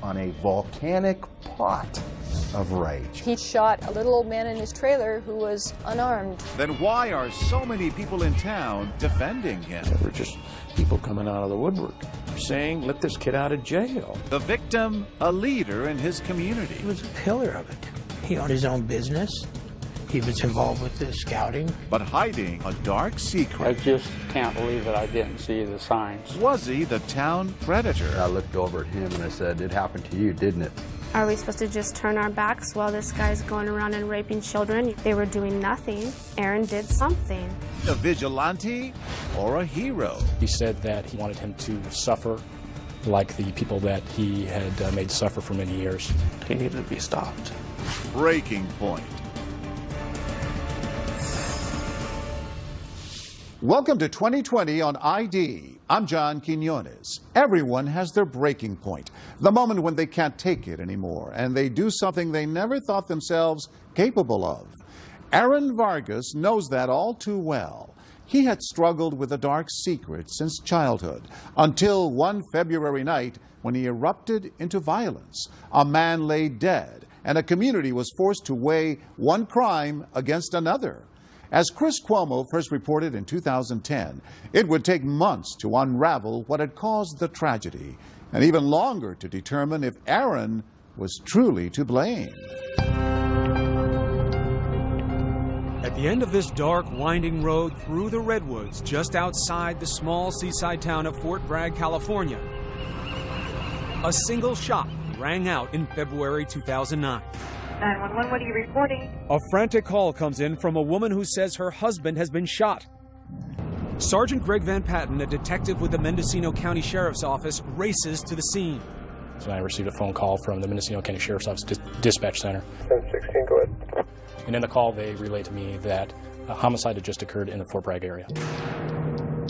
on a volcanic pot of rage. He shot a little old man in his trailer who was unarmed. Then why are so many people in town defending him? There were just people coming out of the woodwork saying, let this kid out of jail. The victim, a leader in his community. He was a pillar of it. He owned his own business. He was involved with the scouting. But hiding a dark secret. I just can't believe that I didn't see the signs. Was he the town predator? I looked over at him and I said, it happened to you, didn't it? Are we supposed to just turn our backs while this guy's going around and raping children? They were doing nothing. Aaron did something. A vigilante or a hero? He said that he wanted him to suffer like the people that he had made suffer for many years. He needed to be stopped. Breaking point. Welcome to 2020 on ID. I'm John Quinones. Everyone has their breaking point, the moment when they can't take it anymore, and they do something they never thought themselves capable of. Aaron Vargas knows that all too well. He had struggled with a dark secret since childhood, until one February night when he erupted into violence. A man lay dead, and a community was forced to weigh one crime against another. As Chris Cuomo first reported in 2010, it would take months to unravel what had caused the tragedy, and even longer to determine if Aaron was truly to blame. At the end of this dark, winding road through the redwoods just outside the small seaside town of Fort Bragg, California, a single shot rang out in February 2009. 911, what are you reporting? A frantic call comes in from a woman who says her husband has been shot. Sergeant Greg Van Patten, a detective with the Mendocino County Sheriff's Office, races to the scene. So I received a phone call from the Mendocino County Sheriff's Office dispatch center. 1016, go ahead. And in the call, they relayed to me that a homicide had just occurred in the Fort Bragg area.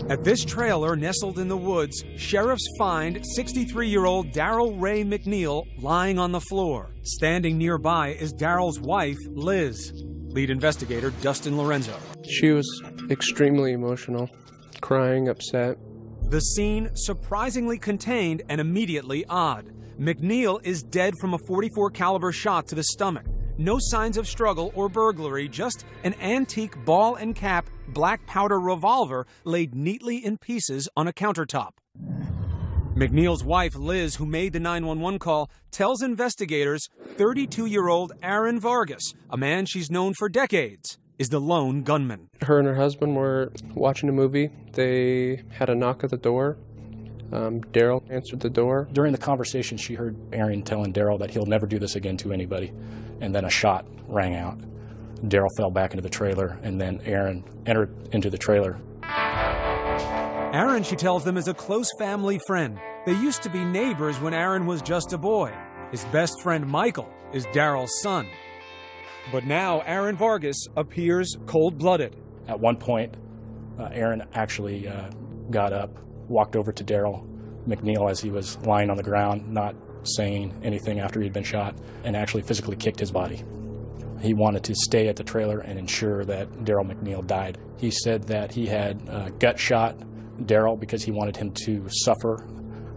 At this trailer nestled in the woods, sheriffs find 63-year-old Darrell Ray McNeil lying on the floor. Standing nearby is Darrell's wife, Liz. Lead investigator Dustin Lorenzo. She was extremely emotional, crying, upset. The scene surprisingly contained and immediately odd. McNeil is dead from a .44 caliber shot to the stomach. No signs of struggle or burglary, just an antique ball and cap black powder revolver laid neatly in pieces on a countertop. McNeil's wife, Liz, who made the 911 call, tells investigators 32-year-old Aaron Vargas, a man she's known for decades, is the lone gunman. Her and her husband were watching a movie. They had a knock at the door. Darrell answered the door. During the conversation, she heard Aaron telling Darrell that he'll never do this again to anybody. And then a shot rang out. Darrell fell back into the trailer, and then Aaron entered into the trailer. Aaron, she tells them, is a close family friend. They used to be neighbors when Aaron was just a boy. His best friend, Michael, is Darrell's son. But now Aaron Vargas appears cold-blooded. At one point, Aaron actually got up, walked over to Darrell McNeil as he was lying on the ground, not saying anything after he'd been shot, and actually physically kicked his body. He wanted to stay at the trailer and ensure that Darrell McNeil died. He said that he had gut shot Darrell because he wanted him to suffer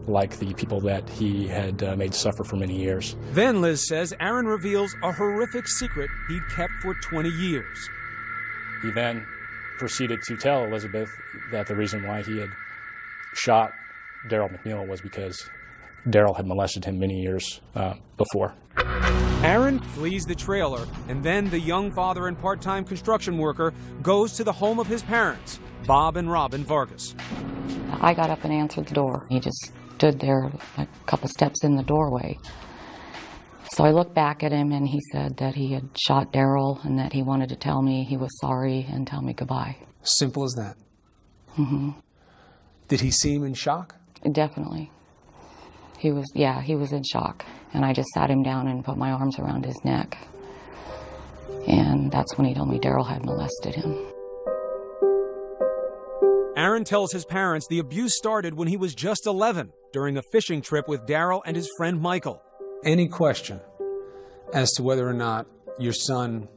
like the people that he had made suffer for many years. Then, Liz says, Aaron reveals a horrific secret he'd kept for 20 years. He then proceeded to tell Elizabeth that the reason why he had shot Darrell McNeil was because Darrell had molested him many years before. Aaron flees the trailer, and then the young father and part-time construction worker goes to the home of his parents, Bob and Robin Vargas. I got up and answered the door. He just stood there a couple steps in the doorway. So I looked back at him, and he said that he had shot Darrell and that he wanted to tell me he was sorry and tell me goodbye. Simple as that. Mm-hmm. Did he seem in shock? Definitely. He was in shock. And I just sat him down and put my arms around his neck. And that's when he told me Darrell had molested him. Aaron tells his parents the abuse started when he was just 11 during a fishing trip with Darrell and his friend Michael. Any question as to whether or not your son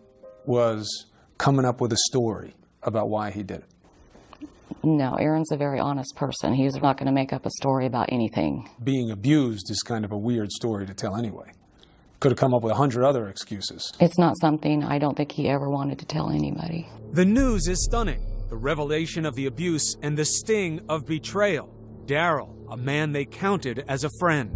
was coming up with a story about why he did it? No, Aaron's a very honest person. He's not going to make up a story about anything. Being abused is kind of a weird story to tell anyway. Could have come up with 100 other excuses. It's not something I don't think he ever wanted to tell anybody. The news is stunning. The revelation of the abuse and the sting of betrayal. Daryl, a man they counted as a friend.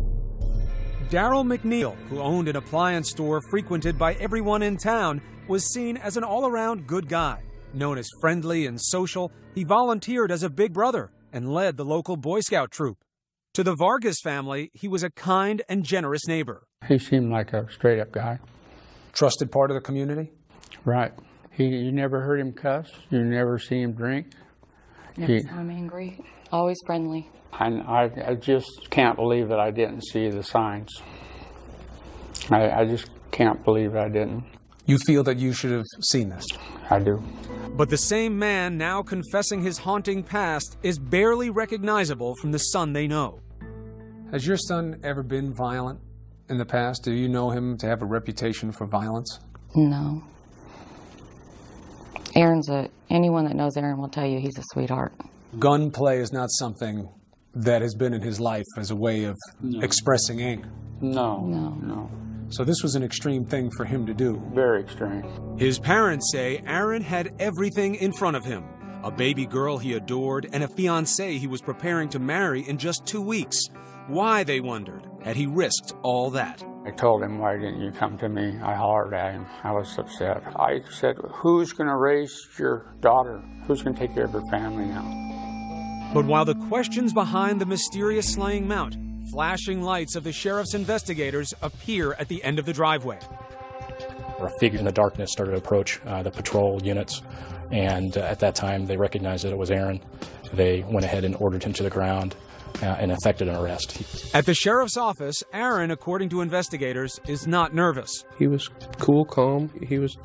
Daryl McNeil, who owned an appliance store frequented by everyone in town, was seen as an all-around good guy. Known as friendly and social, he volunteered as a big brother and led the local Boy Scout troop. To the Vargas family, he was a kind and generous neighbor. He seemed like a straight-up guy. Trusted part of the community? Right. You never heard him cuss. You never see him drink. Never saw him angry. Always friendly. I just can't believe that I didn't see the signs. I just can't believe I didn't. You feel that you should have seen this? I do. But the same man now confessing his haunting past is barely recognizable from the son they know. Has your son ever been violent in the past? Do you know him to have a reputation for violence? No. Anyone that knows Aaron will tell you he's a sweetheart. Gunplay is not something that has been in his life as a way of expressing anger. No. So this was an extreme thing for him to do. Very extreme. His parents say Aaron had everything in front of him. A baby girl he adored and a fiancée he was preparing to marry in just 2 weeks. Why, they wondered, had he risked all that? I told him, why didn't you come to me? I hollered at him. I was upset. I said, who's going to raise your daughter? Who's going to take care of her family now? But while the questions behind the mysterious slaying mount, flashing lights of the sheriff's investigators appear at the end of the driveway. A figure in the darkness started to approach the patrol units, and at that time they recognized that it was Aaron. They went ahead and ordered him to the ground and effected an arrest. At the sheriff's office, Aaron, according to investigators, is not nervous. He was cool, calm. He was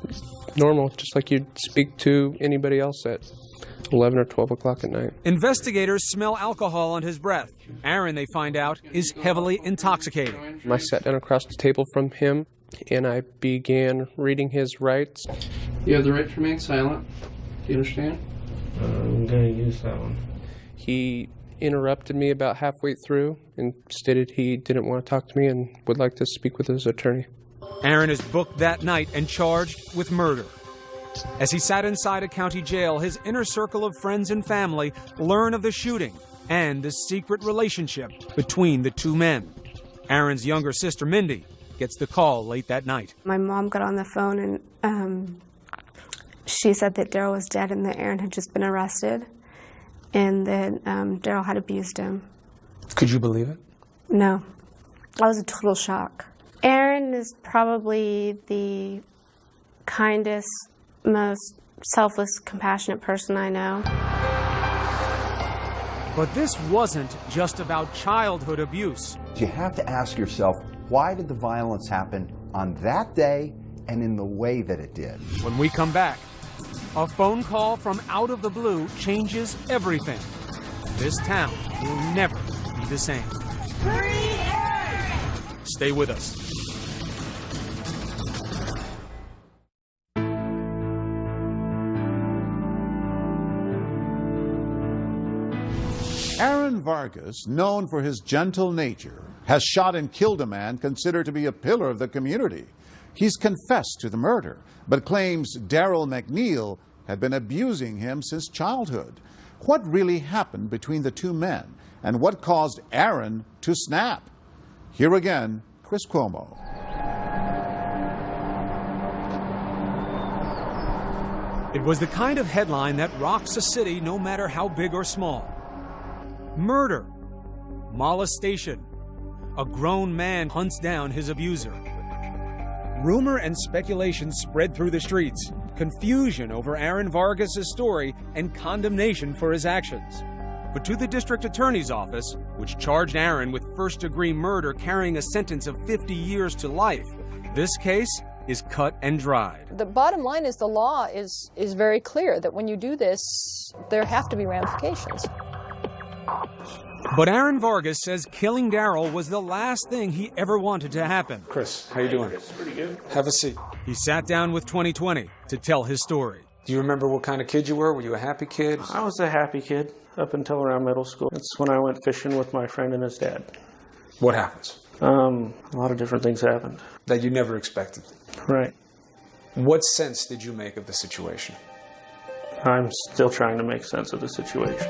normal, just like you'd speak to anybody else at 11 or 12 o'clock at night. Investigators smell alcohol on his breath. Aaron, they find out, is heavily intoxicated. I sat down across the table from him, and I began reading his rights. You have the right to remain silent. Do you understand? I'm going to use that one. He interrupted me about halfway through and stated he didn't want to talk to me and would like to speak with his attorney. Aaron is booked that night and charged with murder. As he sat inside a county jail, his inner circle of friends and family learn of the shooting and the secret relationship between the two men. Aaron's younger sister, Mindy, gets the call late that night. My mom got on the phone and she said that Daryl was dead and that Aaron had just been arrested and that Daryl had abused him. Could you believe it? No. I was a total shock. Aaron is probably the kindest, most selfless, compassionate person I know. But this wasn't just about childhood abuse. You have to ask yourself, why did the violence happen on that day and in the way that it did? When we come back, a phone call from out of the blue changes everything. This town will never be the same. Stay with us. Aaron Vargas, known for his gentle nature, has shot and killed a man considered to be a pillar of the community. He's confessed to the murder, but claims Daryl McNeil had been abusing him since childhood. What really happened between the two men, and what caused Aaron to snap? Here again, Chris Cuomo. It was the kind of headline that rocks a city no matter how big or small. Murder, molestation, a grown man hunts down his abuser. Rumor and speculation spread through the streets, confusion over Aaron Vargas' story, and condemnation for his actions. But to the district attorney's office, which charged Aaron with first-degree murder carrying a sentence of 50 years to life, this case is cut and dried. The bottom line is the law is very clear that when you do this, there have to be ramifications. But Aaron Vargas says killing Daryl was the last thing he ever wanted to happen. Chris, how you doing? Pretty good. Have a seat. He sat down with 2020 to tell his story. Do you remember what kind of kid you were? Were you a happy kid? I was a happy kid up until around middle school. That's when I went fishing with my friend and his dad. What happens? A lot of different things happened. That you never expected? Right. What sense did you make of the situation? I'm still trying to make sense of the situation.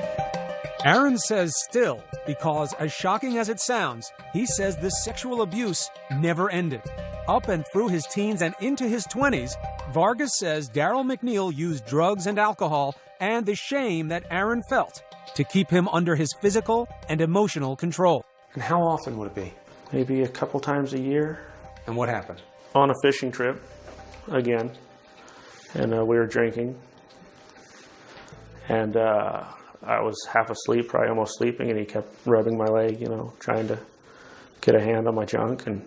Aaron says still, because as shocking as it sounds, he says this sexual abuse never ended. Up and through his teens and into his 20s, Vargas says Daryl McNeil used drugs and alcohol and the shame that Aaron felt to keep him under his physical and emotional control. And how often would it be? Maybe a couple times a year. And what happened? On a fishing trip, again. And we were drinking. And I was half asleep, probably almost sleeping, and he kept rubbing my leg, you know, trying to get a hand on my junk. And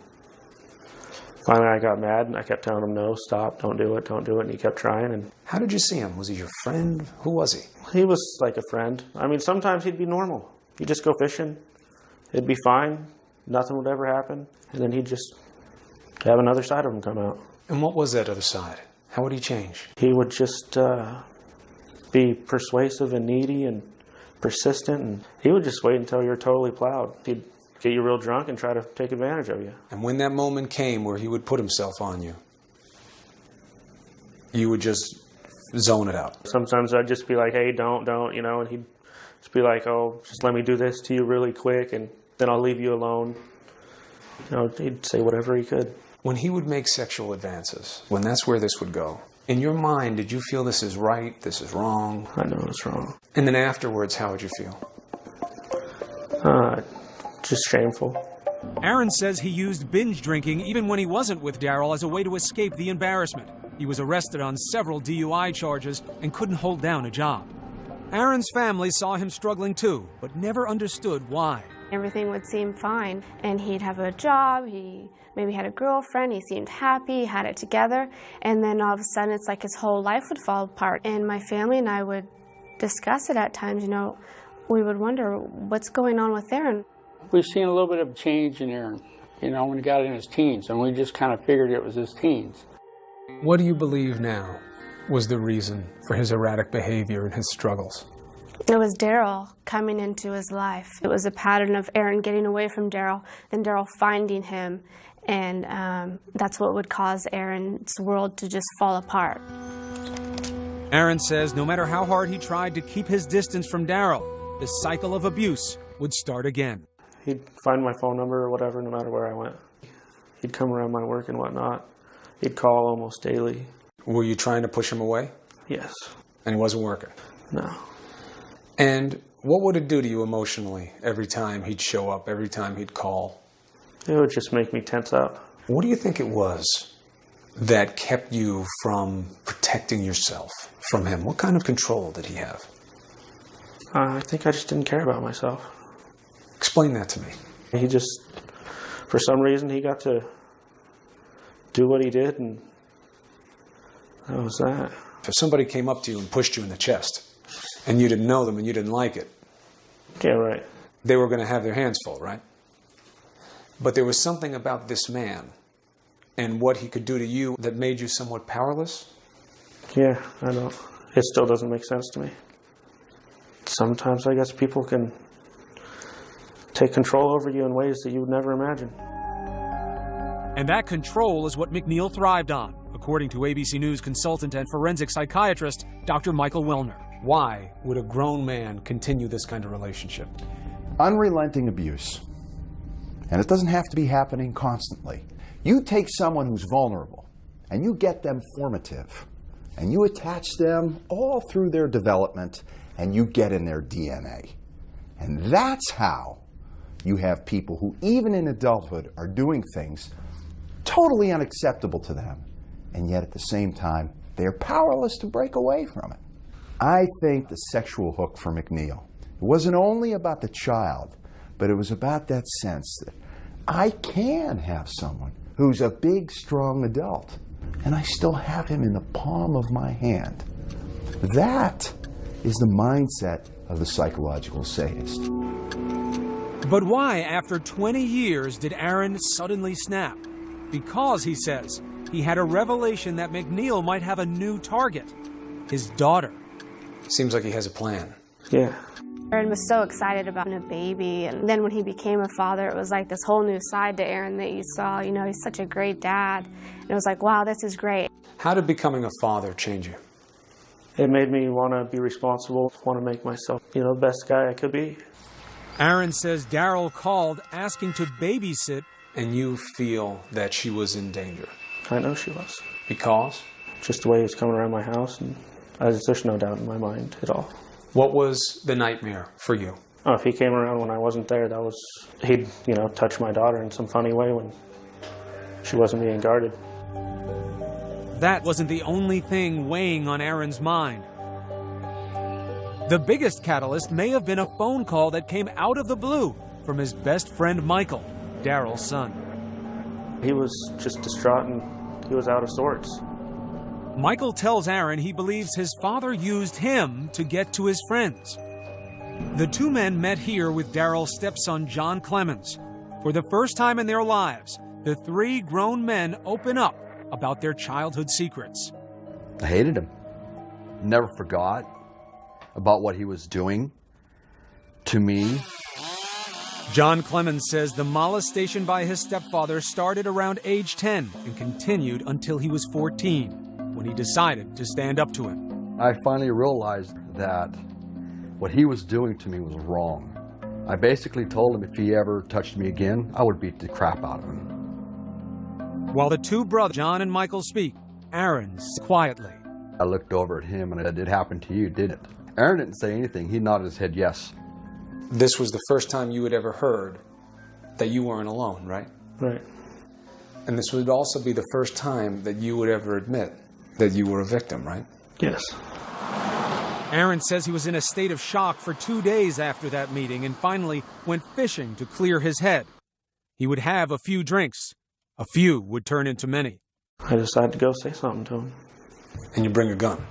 finally I got mad, and I kept telling him, no, stop, don't do it, and he kept trying. And how did you see him? Was he your friend? Who was he? He was like a friend. I mean, sometimes he'd be normal. He'd just go fishing. It'd be fine. Nothing would ever happen. And then he'd just have another side of him come out. And what was that other side? How would he change? He would just be persuasive and needy and persistent. And he would just wait until you're totally plowed. He'd get you real drunk and try to take advantage of you. And when that moment came where he would put himself on you, you would just zone it out. Sometimes I'd just be like, hey, don't, you know, and he'd just be like, oh, just let me do this to you really quick, and then I'll leave you alone. You know, he'd say whatever he could. When he would make sexual advances, when that's where this would go, in your mind, did you feel this is right, this is wrong? I know it's wrong. And then afterwards, how would you feel? Just shameful. Aaron says he used binge drinking even when he wasn't with Daryl as a way to escape the embarrassment. He was arrested on several DUI charges and couldn't hold down a job. Aaron's family saw him struggling too, but never understood why. Everything would seem fine, and he'd have a job, he maybe had a girlfriend, he seemed happy, had it together, and then all of a sudden it's like his whole life would fall apart. And my family and I would discuss it at times, you know, we would wonder what's going on with Aaron. We've seen a little bit of change in Aaron, you know, when he got in his teens, and we just kind of figured it was his teens. What do you believe now was the reason for his erratic behavior and his struggles? It was Daryl coming into his life. It was a pattern of Aaron getting away from Daryl, then Daryl finding him, and that's what would cause Aaron's world to just fall apart. Aaron says no matter how hard he tried to keep his distance from Daryl, the cycle of abuse would start again. He'd find my phone number or whatever, no matter where I went. He'd come around my work and whatnot. He'd call almost daily. Were you trying to push him away? Yes. And it wasn't working? No. And what would it do to you emotionally every time he'd show up, every time he'd call? It would just make me tense up. What do you think it was that kept you from protecting yourself from him? What kind of control did he have? I think I just didn't care about myself. Explain that to me. He just, for some reason, he got to do what he did, and that was that. If somebody came up to you and pushed you in the chest, and you didn't know them and you didn't like it, yeah, right, they were going to have their hands full, right? But there was something about this man and what he could do to you that made you somewhat powerless? Yeah, I know. It still doesn't make sense to me. Sometimes I guess people can take control over you in ways that you would never imagine. And that control is what McNeil thrived on, according to ABC News consultant and forensic psychiatrist Dr. Michael Wilner. Why would a grown man continue this kind of relationship? Unrelenting abuse. And it doesn't have to be happening constantly. You take someone who's vulnerable and you get them formative and you attach them all through their development and you get in their DNA. And that's how you have people who even in adulthood are doing things totally unacceptable to them, and yet at the same time they're powerless to break away from it. I think the sexual hook for McNeil, it wasn't only about the child, but it was about that sense that I can have someone who's a big, strong adult, and I still have him in the palm of my hand. That is the mindset of the psychological sadist. But why, after 20 years, did Aaron suddenly snap? Because, he says, he had a revelation that McNeil might have a new target. his daughter. Seems like he has a plan. Yeah. Aaron was so excited about a baby, and then when he became a father, it was like this whole new side to Aaron that you saw. You know, he's such a great dad. And it was like, wow, this is great. How did becoming a father change you? It made me want to be responsible, want to make myself, the best guy I could be. Aaron says Daryl called asking to babysit. And you feel that she was in danger? I know she was. Because? Just the way he was coming around my house, and there's no doubt in my mind at all. What was the nightmare for you? Oh, if he came around when I wasn't there, he'd, touch my daughter in some funny way when she wasn't being guarded. That wasn't the only thing weighing on Aaron's mind. The biggest catalyst may have been a phone call that came out of the blue from his best friend Michael, Daryl's son. He was just distraught and he was out of sorts. Michael tells Aaron he believes his father used him to get to his friends. The two men met here with Daryl's stepson, John Clemens. For the first time in their lives, the three grown men open up about their childhood secrets. I hated him. Never forgot about what he was doing to me. John Clemens says the molestation by his stepfather started around age 10 and continued until he was 14, when he decided to stand up to him. I finally realized that what he was doing to me was wrong. I basically told him if he ever touched me again, I would beat the crap out of him. While the two brothers, John and Michael, speak, Aaron sits quietly. I looked over at him and I said, "It happened to you, didn't it?" Aaron didn't say anything. He nodded his head yes. This was the first time you had ever heard that you weren't alone, right? Right. And this would also be the first time that you would ever admit that you were a victim, right? Yes. Aaron says he was in a state of shock for 2 days after that meeting and finally went fishing to clear his head. He would have a few drinks. A few would turn into many. I decided to go say something to him. And you bring a gun?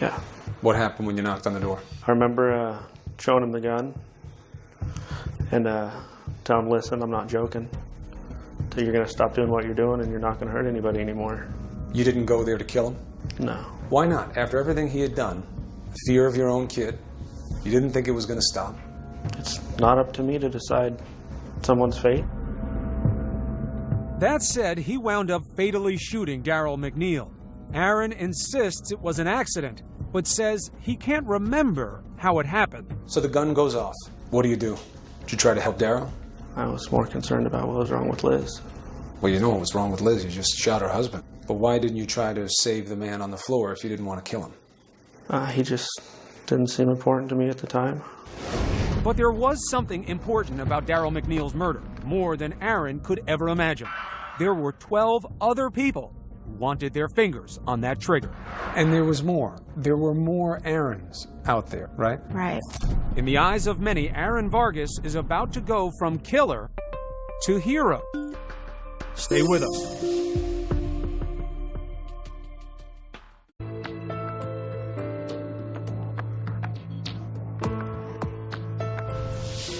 Yeah. What happened when you knocked on the door? I remember showing him the gun and tell him, "Listen, I'm not joking. So you're going to stop doing what you're doing and you're not going to hurt anybody anymore." You didn't go there to kill him? No. Why not? After everything he had done, fear of your own kid, you didn't think it was going to stop? It's not up to me to decide someone's fate. That said, he wound up fatally shooting Daryl McNeil. Aaron insists it was an accident, but says he can't remember how it happened. So the gun goes off. What do? Did you try to help Daryl? I was more concerned about what was wrong with Liz. Well, you know what was wrong with Liz. You just shot her husband. But why didn't you try to save the man on the floor if you didn't want to kill him? He just didn't seem important to me at the time. But there was something important about Daryl McNeil's murder, more than Aaron could ever imagine. There were 12 other people who wanted their fingers on that trigger. And there was more. There were more Aarons out there, right? Right. In the eyes of many, Aaron Vargas is about to go from killer to hero. Stay with us.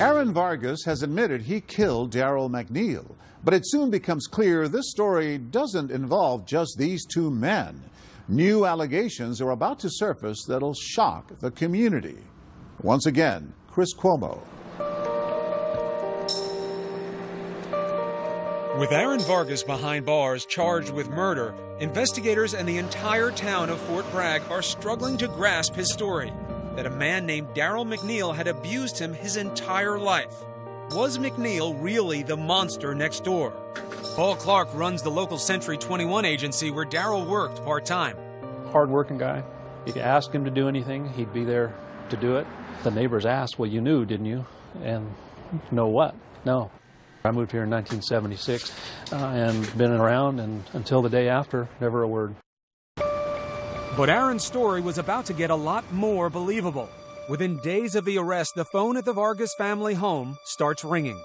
Aaron Vargas has admitted he killed Daryl McNeil, but it soon becomes clear this story doesn't involve just these two men. New allegations are about to surface that'll shock the community. Once again, Chris Cuomo. With Aaron Vargas behind bars charged with murder, investigators and the entire town of Fort Bragg are struggling to grasp his story. That a man named Daryl McNeil had abused him his entire life. Was McNeil really the monster next door? Paul Clark runs the local Century 21 agency where Daryl worked part-time. Hard-working guy. You could ask him to do anything, he'd be there to do it. The neighbors asked, "Well, you knew, didn't you?" And, "Know what?" "No." I moved here in 1976 and been around, and until the day after, never a word. But Aaron's story was about to get a lot more believable. Within days of the arrest, the phone at the Vargas family home starts ringing.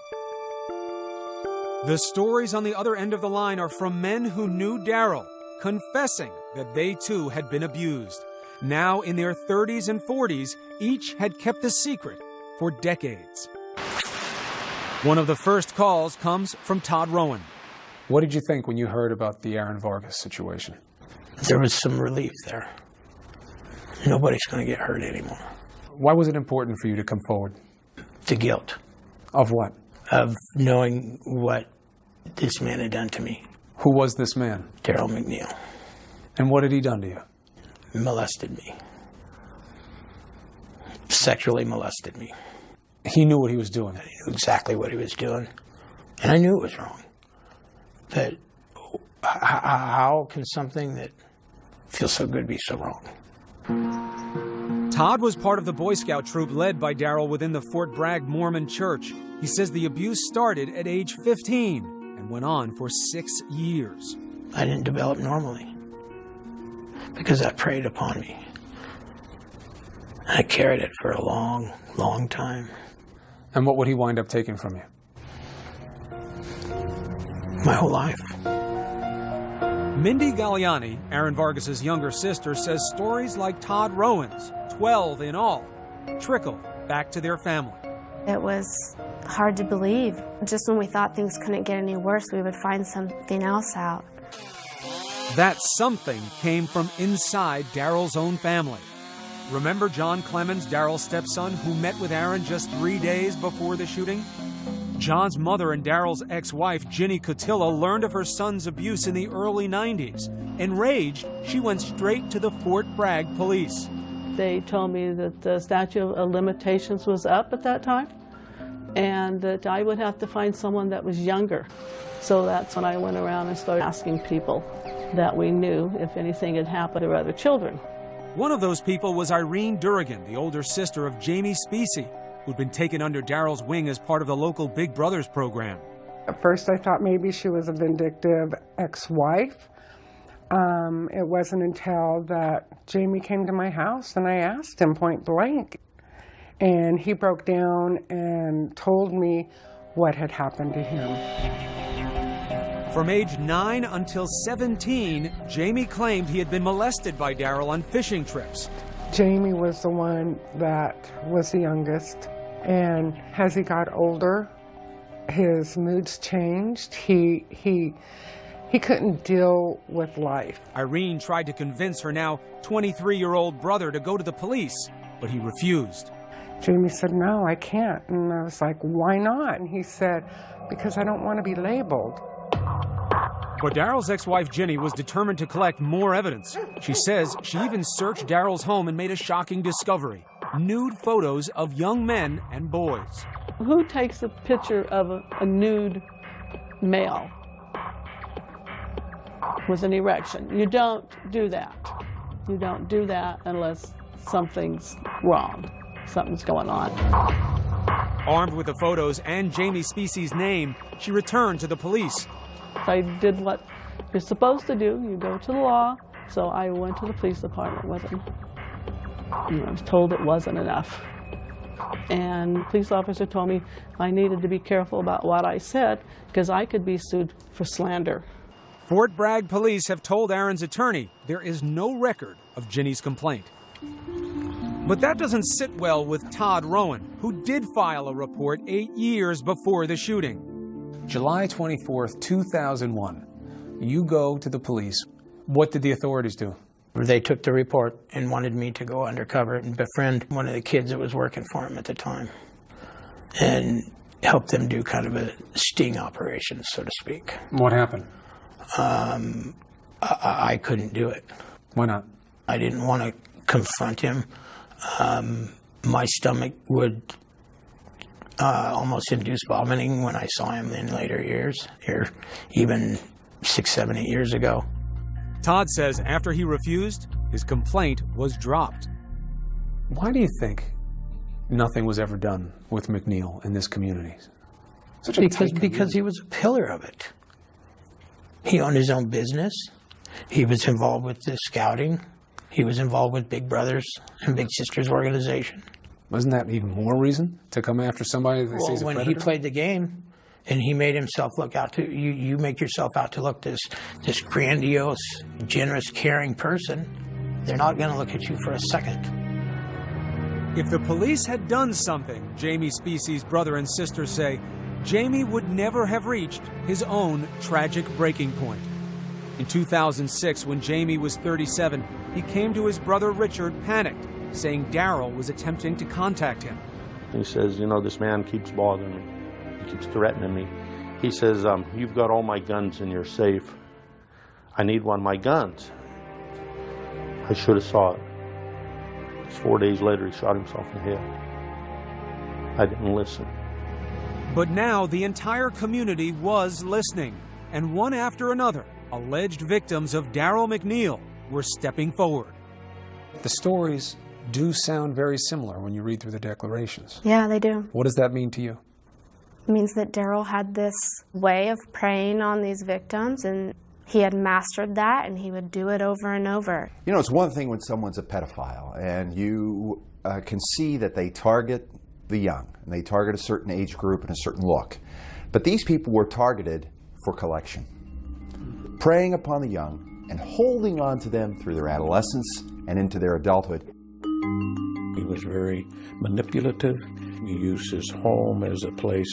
The stories on the other end of the line are from men who knew Daryl, confessing that they too had been abused. Now in their 30s and 40s, each had kept the secret for decades. One of the first calls comes from Todd Rowan. What did you think when you heard about the Aaron Vargas situation? There was some relief there. Nobody's going to get hurt anymore. Why was it important for you to come forward? The guilt. Of what? Of knowing what this man had done to me. Who was this man? Daryl McNeil. And what had he done to you? Molested me. Sexually molested me. He knew what he was doing. He knew exactly what he was doing. And I knew it was wrong. But how can something that feels so good be so wrong? Todd was part of the Boy Scout troop led by Daryl within the Fort Bragg Mormon Church. He says the abuse started at age 15 and went on for 6 years. I didn't develop normally because that preyed upon me. I carried it for a long, long time. And what would he wind up taking from you? My whole life. Mindy Galliani, Aaron Vargas's younger sister, says stories like Todd Rowan's, 12 in all, trickle back to their family. It was hard to believe. Just when we thought things couldn't get any worse, we would find something else out. That something came from inside Daryl's own family. Remember John Clemens, Daryl's stepson, who met with Aaron just 3 days before the shooting? John's mother and Daryl's ex-wife, Ginny Cotilla, learned of her son's abuse in the early 90s. Enraged, she went straight to the Fort Bragg police. They told me that the statute of limitations was up at that time and that I would have to find someone that was younger. So that's when I went around and started asking people that we knew if anything had happened to other children. One of those people was Irene Durrigan, the older sister of Jamie Specie, who'd been taken under Daryl's wing as part of the local Big Brothers program. At first I thought maybe she was a vindictive ex-wife. It wasn't until that Jamie came to my house and I asked him point blank. And he broke down and told me what had happened to him. From age 9 until 17, Jamie claimed he had been molested by Daryl on fishing trips. Jamie was the one that was the youngest. And as he got older, his moods changed. He couldn't deal with life. Irene tried to convince her now 23-year-old brother to go to the police, but he refused. Jamie said, "No, I can't." And I was like, "Why not?" And he said, "Because I don't want to be labeled." But Daryl's ex-wife Ginny was determined to collect more evidence. She says she even searched Daryl's home and made a shocking discovery: nude photos of young men and boys. Who takes a picture of a nude male with an erection? You don't do that. You don't do that unless something's wrong, something's going on. Armed with the photos and Jamie Specie's name, she returned to the police. I did what you're supposed to do. You go to the law. So I went to the police department with him. And I was told it wasn't enough. And the police officer told me I needed to be careful about what I said because I could be sued for slander. Fort Bragg police have told Aaron's attorney there is no record of Ginny's complaint. But that doesn't sit well with Todd Rowan, who did file a report 8 years before the shooting. July 24th, 2001. You go to the police. What did the authorities do? They took the report and wanted me to go undercover and befriend one of the kids that was working for him at the time and help them do kind of a sting operation, so to speak. What happened? I couldn't do it. Why not? I didn't want to confront him. My stomach would almost induce vomiting when I saw him in later years, or even 6, 7, 8 years ago. Todd says after he refused, his complaint was dropped. Why do you think nothing was ever done with McNeil in this community? Because he was a pillar of it. He owned his own business. He was involved with the scouting. He was involved with Big Brothers and Big Sisters organization. Wasn't that even more reason to come after somebody that they say is a predator? When he played the game and he made himself look out to, you make yourself out to look this grandiose, generous, caring person, they're not going to look at you for a second. If the police had done something, Jamie Specie's brother and sister say, Jamie would never have reached his own tragic breaking point. In 2006, when Jamie was 37, he came to his brother Richard panicked, saying Daryl was attempting to contact him. He says, you know, this man keeps bothering me. He keeps threatening me. He says, you've got all my guns in your safe. I need one of my guns. I should have saw it. 4 days later, he shot himself in the head. I didn't listen. But now the entire community was listening, and one after another, alleged victims of Daryl McNeil were stepping forward. The stories do sound very similar when you read through the declarations. Yeah, they do. What does that mean to you? It means that Daryl had this way of preying on these victims, and he had mastered that, and he would do it over and over. You know, it's one thing when someone's a pedophile, and you can see that they target the young, and they target a certain age group and a certain look. But these people were targeted for collection, preying upon the young and holding on to them through their adolescence and into their adulthood. He was very manipulative. He used his home as a place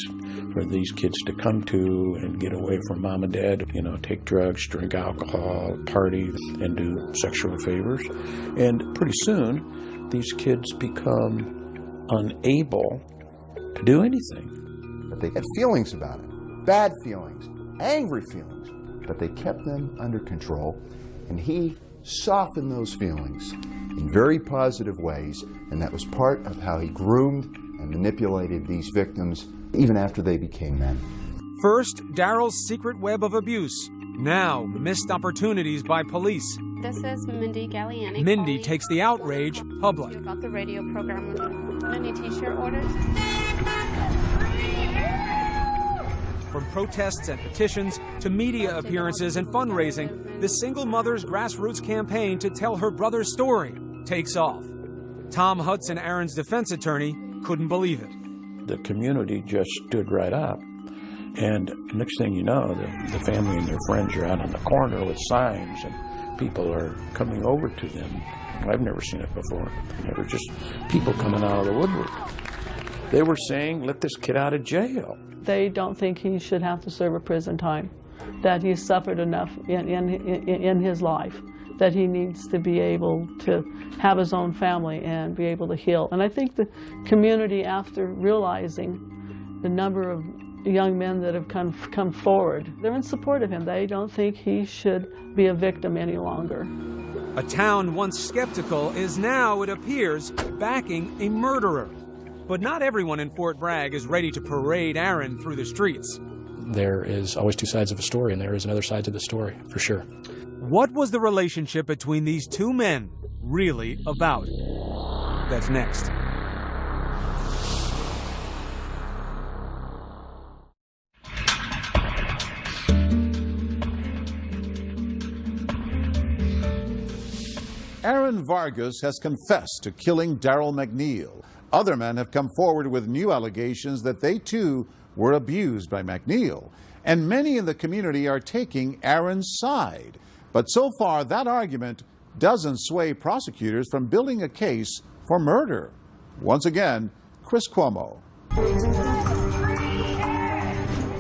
for these kids to come to and get away from mom and dad, you know, take drugs, drink alcohol, party, and do sexual favors. And pretty soon, these kids become unable to do anything. But they had feelings about it, bad feelings, angry feelings, but they kept them under control, and he softened those feelings in very positive ways, and that was part of how he groomed and manipulated these victims even after they became men. First, Daryl's secret web of abuse. Now, missed opportunities by police. This is Mindy Galliani. Mindy takes the outrage public. About the radio program. Any t-shirt orders? From protests and petitions to media appearances and fundraising, the single mother's grassroots campaign to tell her brother's story takes off. Tom Hudson, Aaron's defense attorney, couldn't believe it. The community just stood right up. And next thing you know, the family and their friends are out on the corner with signs, and people are coming over to them. I've never seen it before. Never, just people coming out of the woodwork. They were saying, let this kid out of jail. They don't think he should have to serve a prison time, that he's suffered enough in his life, that he needs to be able to have his own family and be able to heal. And I think the community, after realizing the number of young men that have come forward, they're in support of him. They don't think he should be a victim any longer. A town once skeptical is now, it appears, backing a murderer. But not everyone in Fort Bragg is ready to parade Aaron through the streets. There is always two sides of a story, and there is another side to the story, for sure. What was the relationship between these two men really about? That's next. Aaron Vargas has confessed to killing Daryl McNeil. Other men have come forward with new allegations that they too were abused by McNeil. And many in the community are taking Aaron's side. But so far, that argument doesn't sway prosecutors from building a case for murder. Once again, Chris Cuomo.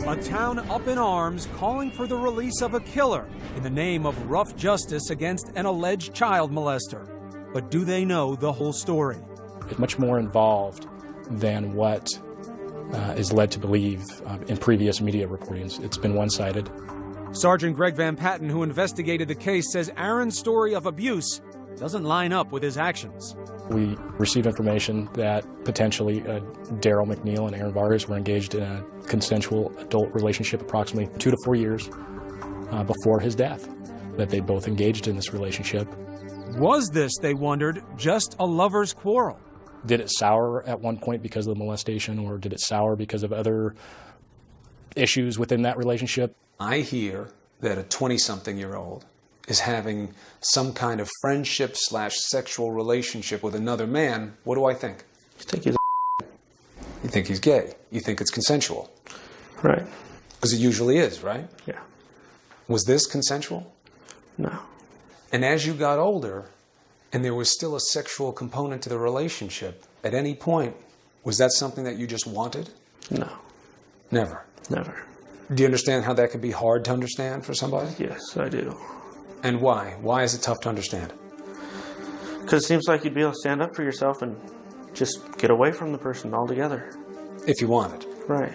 A town up in arms calling for the release of a killer in the name of rough justice against an alleged child molester. But do they know the whole story? It's much more involved than what is led to believe in previous media reportings. It's been one-sided. Sergeant Greg Van Patten, who investigated the case, says Aaron's story of abuse doesn't line up with his actions. We received information that potentially Daryl McNeil and Aaron Vargas were engaged in a consensual adult relationship approximately 2 to 4 years before his death, that they both engaged in this relationship. Was this, they wondered, just a lover's quarrel? Did it sour at one point because of the molestation, or did it sour because of other issues within that relationship? I hear that a 20-something-year-old is having some kind of friendship/sexual relationship with another man. What do I think? You think he's You think he's gay. You think it's consensual. Right. Because it usually is, right? Yeah. Was this consensual? No. And as you got older, and there was still a sexual component to the relationship, at any point, was that something that you just wanted? No. Never? Never. Do you understand how that could be hard to understand for somebody? Yes, I do. And why? Why is it tough to understand? Because it seems like you'd be able to stand up for yourself and just get away from the person altogether. If you wanted. Right.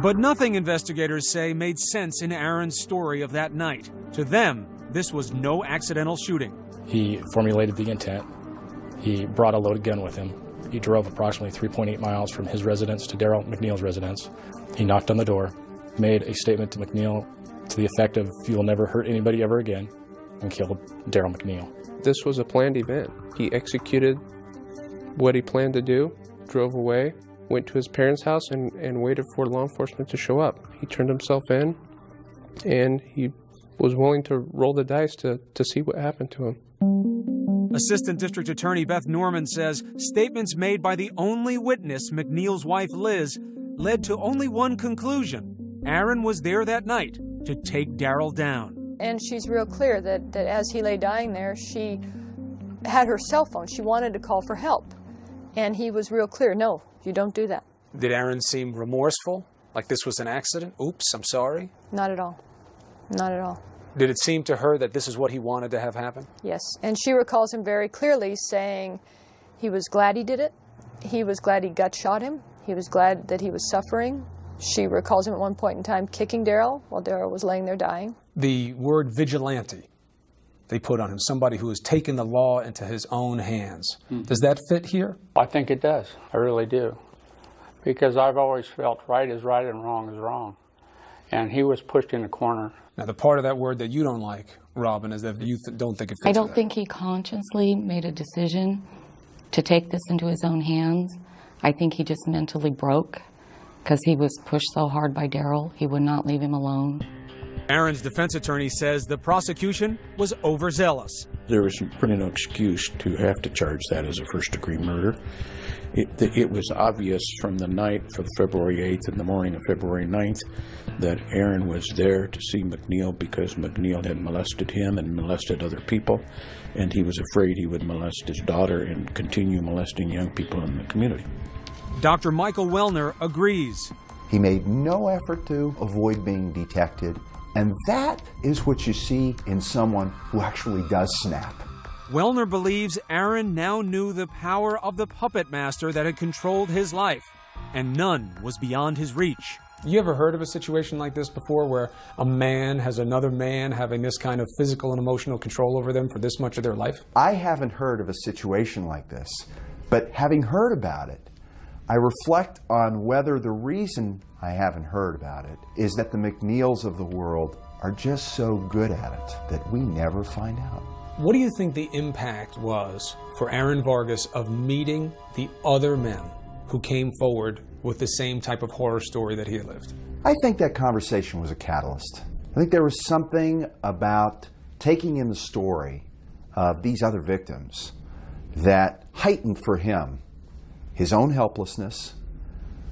But nothing, investigators say, made sense in Aaron's story of that night. To them, this was no accidental shooting. He formulated the intent. He brought a loaded gun with him. He drove approximately 3.8 miles from his residence to Daryl McNeil's residence. He knocked on the door, made a statement to McNeil to the effect of, "You will never hurt anybody ever again," and killed Daryl McNeil. This was a planned event. He executed what he planned to do, drove away, went to his parents' house, and waited for law enforcement to show up. He turned himself in, and he was willing to roll the dice to see what happened to him. Assistant District Attorney Beth Norman says statements made by the only witness, McNeil's wife Liz, led to only one conclusion. Aaron was there that night to take Daryl down. And she's real clear that as he lay dying there, she had her cell phone. She wanted to call for help. And he was real clear, no, you don't do that. Did Aaron seem remorseful? Like this was an accident? Oops, I'm sorry? Not at all. Not at all. Did it seem to her that this is what he wanted to have happen? Yes. And she recalls him very clearly saying he was glad he did it. He was glad he gut shot him. He was glad that he was suffering. She recalls him at one point in time kicking Daryl while Daryl was laying there dying. The word vigilante they put on him, somebody who has taken the law into his own hands. Does that fit here? I think it does. I really do. Because I've always felt right is right and wrong is wrong. And he was pushed in a corner. Now, the part of that word that you don't like, Robin, is that you don't think it fits. I don't think he consciously made a decision to take this into his own hands. I think he just mentally broke because he was pushed so hard by Daryl. He would not leave him alone. Aaron's defense attorney says the prosecution was overzealous. There was really no excuse to have to charge that as a first-degree murder. It was obvious from the night of February 8th and the morning of February 9th that Aaron was there to see McNeil because McNeil had molested him and molested other people, and he was afraid he would molest his daughter and continue molesting young people in the community. Dr. Michael Wellner agrees. He made no effort to avoid being detected, and that is what you see in someone who actually does snap. Wellner believes Aaron now knew the power of the puppet master that had controlled his life, and none was beyond his reach. You ever heard of a situation like this before where a man has another man having this kind of physical and emotional control over them for this much of their life? I haven't heard of a situation like this, but having heard about it, I reflect on whether the reason I haven't heard about it is that the McNeils of the world are just so good at it that we never find out. What do you think the impact was for Aaron Vargas of meeting the other men who came forward with the same type of horror story that he had lived? I think that conversation was a catalyst. I think there was something about taking in the story of these other victims that heightened for him his own helplessness,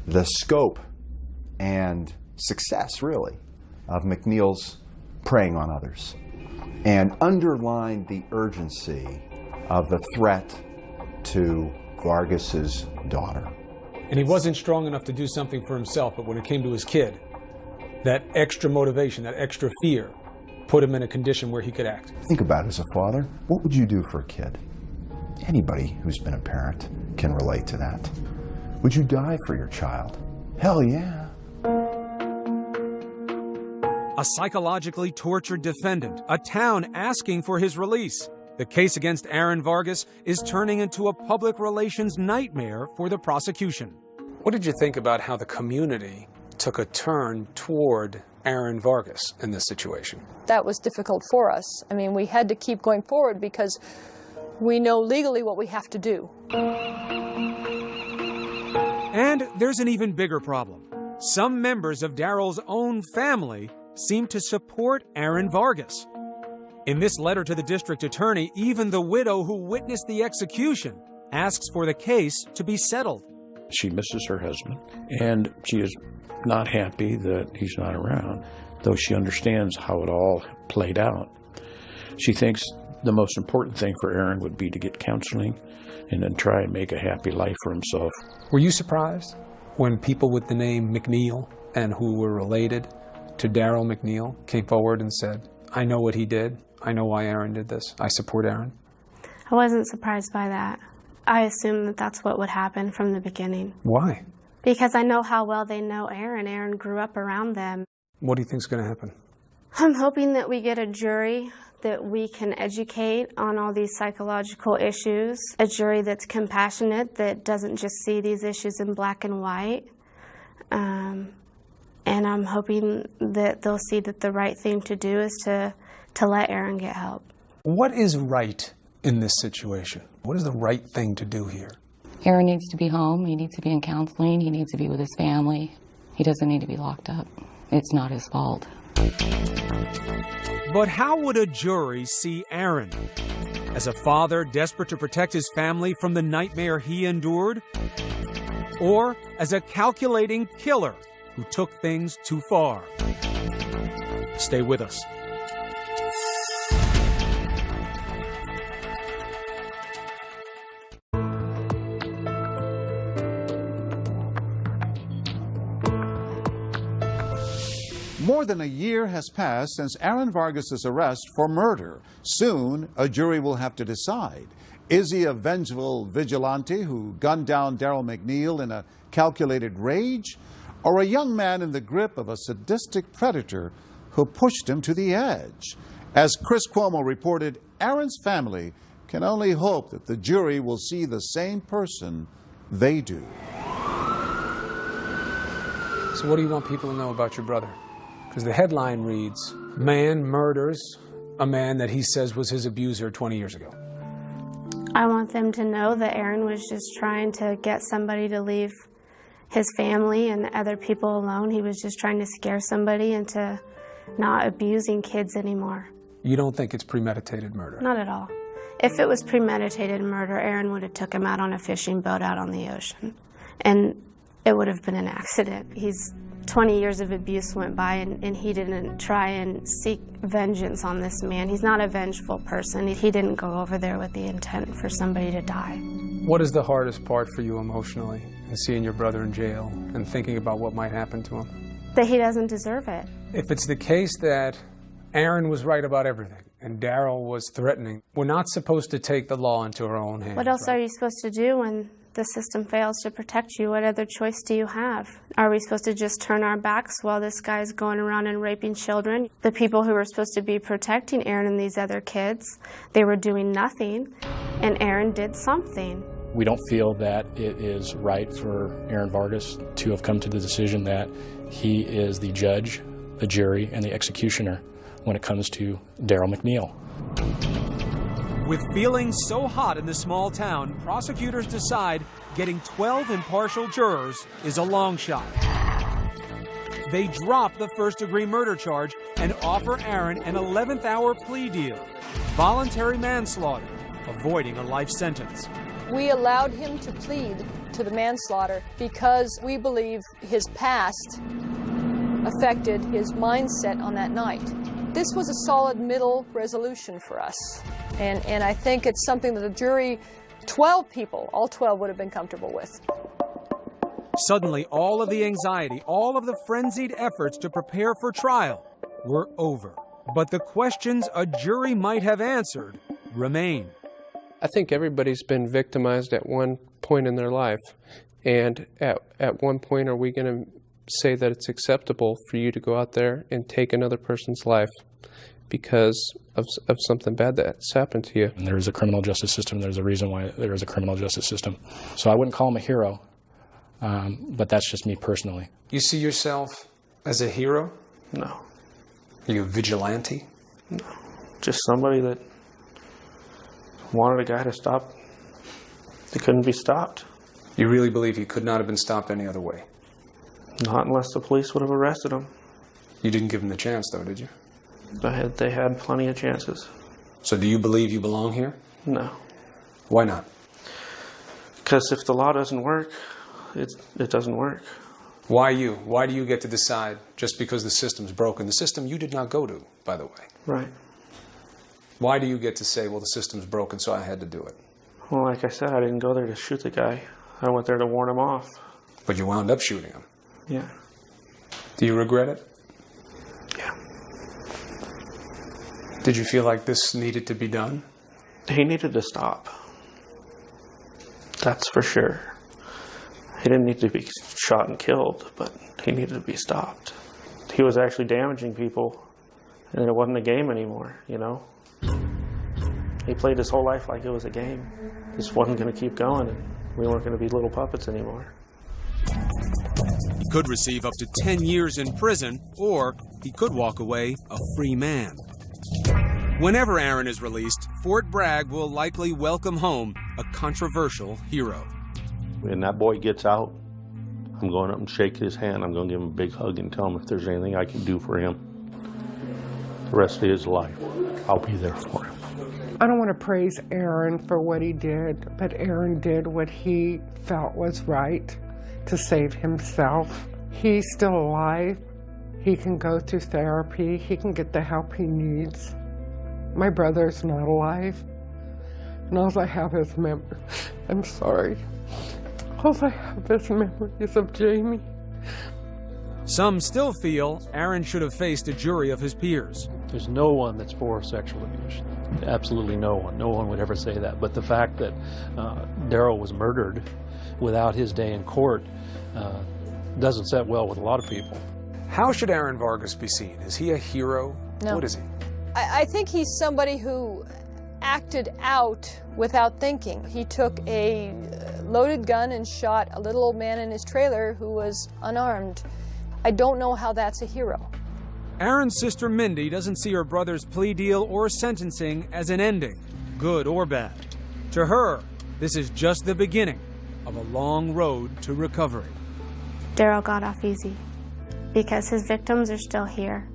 the scope and success, really, of McNeil's preying on others, and underlined the urgency of the threat to Vargas's daughter. And he wasn't strong enough to do something for himself, but when it came to his kid, that extra motivation, that extra fear, put him in a condition where he could act. Think about it as a father. What would you do for a kid? Anybody who's been a parent can relate to that. Would you die for your child? Hell yeah. A psychologically tortured defendant, a town asking for his release. The case against Aaron Vargas is turning into a public relations nightmare for the prosecution. What did you think about how the community took a turn toward Aaron Vargas in this situation? That was difficult for us. I mean, we had to keep going forward because we know legally what we have to do. And there's an even bigger problem. Some members of Daryl's own family seem to support Aaron Vargas. In this letter to the district attorney, even the widow who witnessed the execution asks for the case to be settled. She misses her husband, and she is not happy that he's not around, though she understands how it all played out. She thinks the most important thing for Aaron would be to get counseling and then try and make a happy life for himself. Were you surprised when people with the name McNeil and who were related to Daryl McNeil came forward and said, I know what he did. I know why Aaron did this. I support Aaron? I wasn't surprised by that. I assumed that that's what would happen from the beginning. Why? Because I know how well they know Aaron. Aaron grew up around them. What do you think is going to happen? I'm hoping that we get a jury that we can educate on all these psychological issues, a jury that's compassionate, that doesn't just see these issues in black and white. And I'm hoping that they'll see that the right thing to do is to let Aaron get help. What is right in this situation? What is the right thing to do here? Aaron needs to be home. He needs to be in counseling. He needs to be with his family. He doesn't need to be locked up. It's not his fault. But how would a jury see Aaron? As a father desperate to protect his family from the nightmare he endured? Or as a calculating killer who took things too far? Stay with us. More than a year has passed since Aaron Vargas' arrest for murder. Soon, a jury will have to decide. Is he a vengeful vigilante who gunned down Daryl McNeil in a calculated rage? Or a young man in the grip of a sadistic predator who pushed him to the edge? As Chris Cuomo reported, Aaron's family can only hope that the jury will see the same person they do. So what do you want people to know about your brother? Because the headline reads, man murders a man that he says was his abuser 20 years ago. I want them to know that Aaron was just trying to get somebody to leave his family and other people alone. He was just trying to scare somebody into not abusing kids anymore. You don't think it's premeditated murder? Not at all. If it was premeditated murder, Aaron would have took him out on a fishing boat out on the ocean. And it would have been an accident. 20 years of abuse went by and he didn't try and seek vengeance on this man. He's not a vengeful person. He didn't go over there with the intent for somebody to die. What is the hardest part for you emotionally in seeing your brother in jail and thinking about what might happen to him? That he doesn't deserve it. If it's the case that Aaron was right about everything and Daryl was threatening, we're not supposed to take the law into our own hands. What else are you supposed to do when the system fails to protect you? What other choice do you have? Are we supposed to just turn our backs while this guy's going around and raping children? The people who were supposed to be protecting Aaron and these other kids, they were doing nothing, and Aaron did something. We don't feel that it is right for Aaron Vargas to have come to the decision that he is the judge, the jury, and the executioner when it comes to Daryl McNeil. With feelings so hot in the small town, prosecutors decide getting 12 impartial jurors is a long shot. They drop the first-degree murder charge and offer Aaron an 11th-hour plea deal, voluntary manslaughter, avoiding a life sentence. We allowed him to plead to the manslaughter because we believe his past affected his mindset on that night. This was a solid middle resolution for us. And I think it's something that the jury, 12 people, all 12 would have been comfortable with. Suddenly, all of the anxiety, all of the frenzied efforts to prepare for trial were over. But the questions a jury might have answered remain. I think everybody's been victimized at one point in their life. And at one point, are we going to say that it's acceptable for you to go out there and take another person's life because of something bad that's happened to you? And there's a criminal justice system. There's a reason why there is a criminal justice system. So I wouldn't call him a hero, but that's just me personally. You see yourself as a hero? No. Are you a vigilante? No. Just somebody that wanted a guy to stop. He couldn't be stopped. You really believe he could not have been stopped any other way? Not unless the police would have arrested him. You didn't give him the chance, though, did you? They had plenty of chances. So do you believe you belong here? No. Why not? Because if the law doesn't work, it doesn't work. Why you? Why do you get to decide just because the system's broken? The system you did not go to, by the way. Right. Why do you get to say, well, the system's broken, so I had to do it? Well, like I said, I didn't go there to shoot the guy. I went there to warn him off. But you wound up shooting him. Yeah. Do you regret it? Did you feel like this needed to be done? He needed to stop. That's for sure. He didn't need to be shot and killed, but he needed to be stopped. He was actually damaging people, and it wasn't a game anymore, you know? He played his whole life like it was a game. He just wasn't going to keep going, and we weren't going to be little puppets anymore. He could receive up to 10 years in prison, or he could walk away a free man. Whenever Aaron is released, Fort Bragg will likely welcome home a controversial hero. When that boy gets out, I'm going up and shake his hand. I'm going to give him a big hug and tell him if there's anything I can do for him. The rest of his life, I'll be there for him. I don't want to praise Aaron for what he did, but Aaron did what he felt was right to save himself. He's still alive. He can go through therapy. He can get the help he needs. My brother's not alive, and all I have is memories. I'm sorry. All I have is memories of Jamie. Some still feel Aaron should have faced a jury of his peers. There's no one that's for sexual abuse. Absolutely no one. No one would ever say that. But the fact that Darrell was murdered without his day in court doesn't set well with a lot of people. How should Aaron Vargas be seen? Is he a hero? No. What is he? I think he's somebody who acted out without thinking. He took a loaded gun and shot a little old man in his trailer who was unarmed. I don't know how that's a hero. Aaron's sister Mindy doesn't see her brother's plea deal or sentencing as an ending, good or bad. To her, this is just the beginning of a long road to recovery. Darrell got off easy because his victims are still here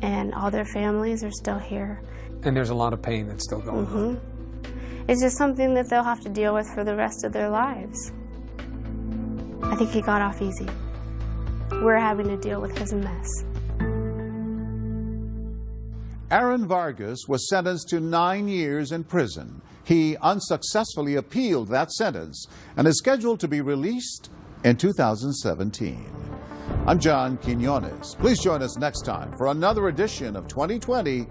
and all their families are still here. And there's a lot of pain that's still going on. It's just something that they'll have to deal with for the rest of their lives. I think he got off easy. We're having to deal with his mess. Aaron Vargas was sentenced to 9 years in prison. He unsuccessfully appealed that sentence and is scheduled to be released in 2017. I'm John Quinones. Please join us next time for another edition of 2020